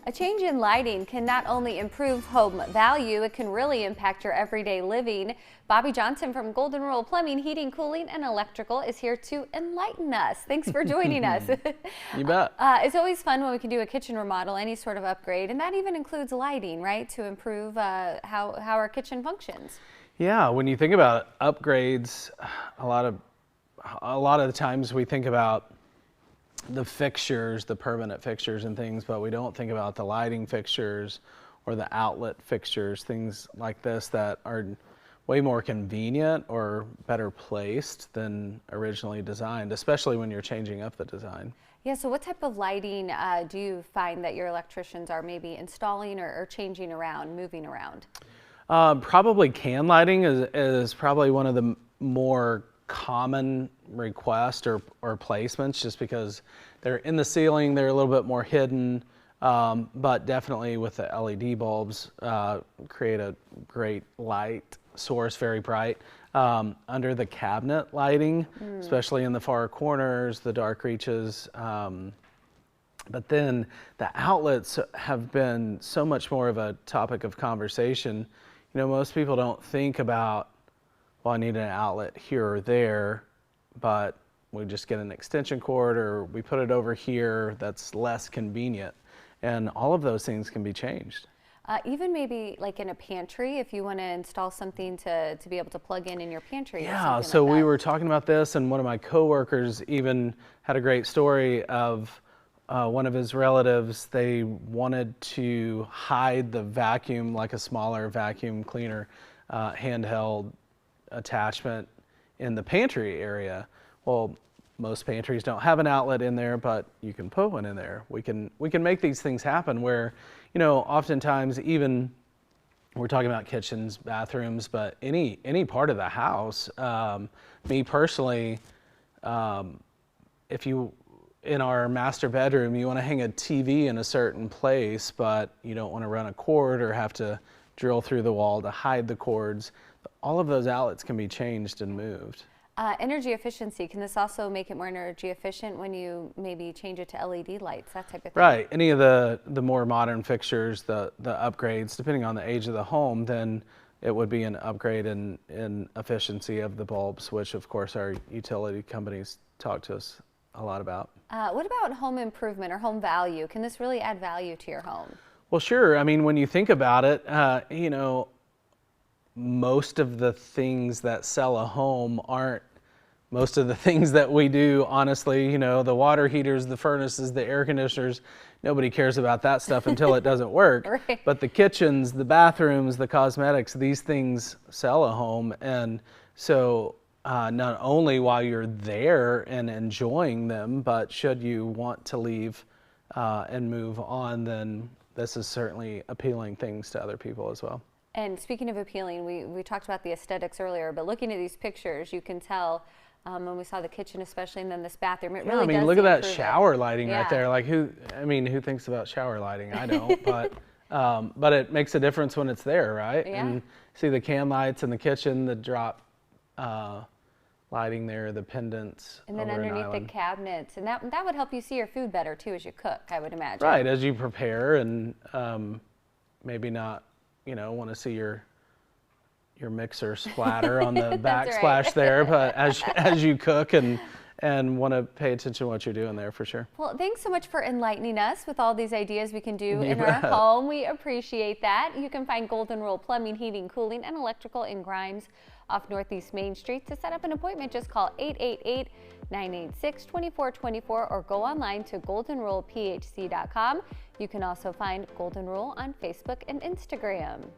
A change in lighting can not only improve home value, it can really impact your everyday living. Bobby Johnson from Golden Rule Plumbing, Heating, Cooling, and Electrical is here to enlighten us. Thanks for joining us. You bet. It's always fun when we can do a kitchen remodel, any sort of upgrade, and that even includes lighting, right, to improve how our kitchen functions. Yeah, when you think about upgrades, a lot of the times we think about the fixtures, the permanent fixtures and things, but we don't think about the lighting fixtures or the outlet fixtures, things like this that are way more convenient or better placed than originally designed, especially when you're changing up the design. Yeah, so what type of lighting do you find that your electricians are maybe installing or changing around, moving around? Probably can lighting is probably one of the more common requests or placements, just because they're in the ceiling, they're a little bit more hidden, but definitely with the LED bulbs create a great light source, very bright. Under the cabinet lighting, especially in the far corners, the dark reaches, but then the outlets have been so much more of a topic of conversation. You know, most people don't think about, well, I need an outlet here or there, but we just get an extension cord or we put it over here that's less convenient. And all of those things can be changed. Even maybe like in a pantry, if you want to install something to be able to plug in your pantry. Yeah, so we were talking about this, and one of my coworkers even had a great story of one of his relatives. They wanted to hide the vacuum, like a smaller vacuum cleaner, handheld attachment in the pantry area. Well, most pantries don't have an outlet in there, but you can put one in there. We can make these things happen where, you know, oftentimes even we're talking about kitchens, bathrooms, but any part of the house. Me personally, if you in our master bedroom, you want to hang a TV in a certain place, but you don't want to run a cord or have to drill through the wall to hide the cords. All of those outlets can be changed and moved. Energy efficiency, can this also make it more energy efficient when you maybe change it to LED lights, that type of thing? Right. Any of the more modern fixtures, the upgrades, depending on the age of the home, then it would be an upgrade in efficiency of the bulbs, which of course our utility companies talk to us a lot about. What about home improvement or home value? Can this really add value to your home? Well, sure. I mean, when you think about it, you know, most of the things that sell a home aren't most of the things that we do, honestly. You know, the water heaters, the furnaces, the air conditioners, nobody cares about that stuff until it doesn't work. Right. But the kitchens, the bathrooms, the cosmetics, these things sell a home. And so not only while you're there and enjoying them, but should you want to leave and move on, then this is certainly appealing things to other people as well. And speaking of appealing, we talked about the aesthetics earlier, but looking at these pictures, you can tell when we saw the kitchen especially, and then this bathroom, it really does. I mean, look at that shower lighting Yeah. right there. Like who thinks about shower lighting? I don't, but it makes a difference when it's there, right? Yeah. And see the can lights in the kitchen, the drop lighting there, the pendants. And then over an underneath the island. cabinets, and that would help you see your food better too as you cook, I would imagine. Right, as you prepare, and maybe not, you know, want to see your mixer splatter on the backsplash right. there, but as you cook and want to pay attention to what you're doing there, for sure. Well, thanks so much for enlightening us with all these ideas we can do You in our bet. home. We appreciate that. You can find Golden Rule Plumbing, Heating, Cooling, and Electrical in Grimes off Northeast Main Street. To set up an appointment, just call 888-986-2424 or go online to goldenrulephc.com. You can also find Golden Rule on Facebook and Instagram.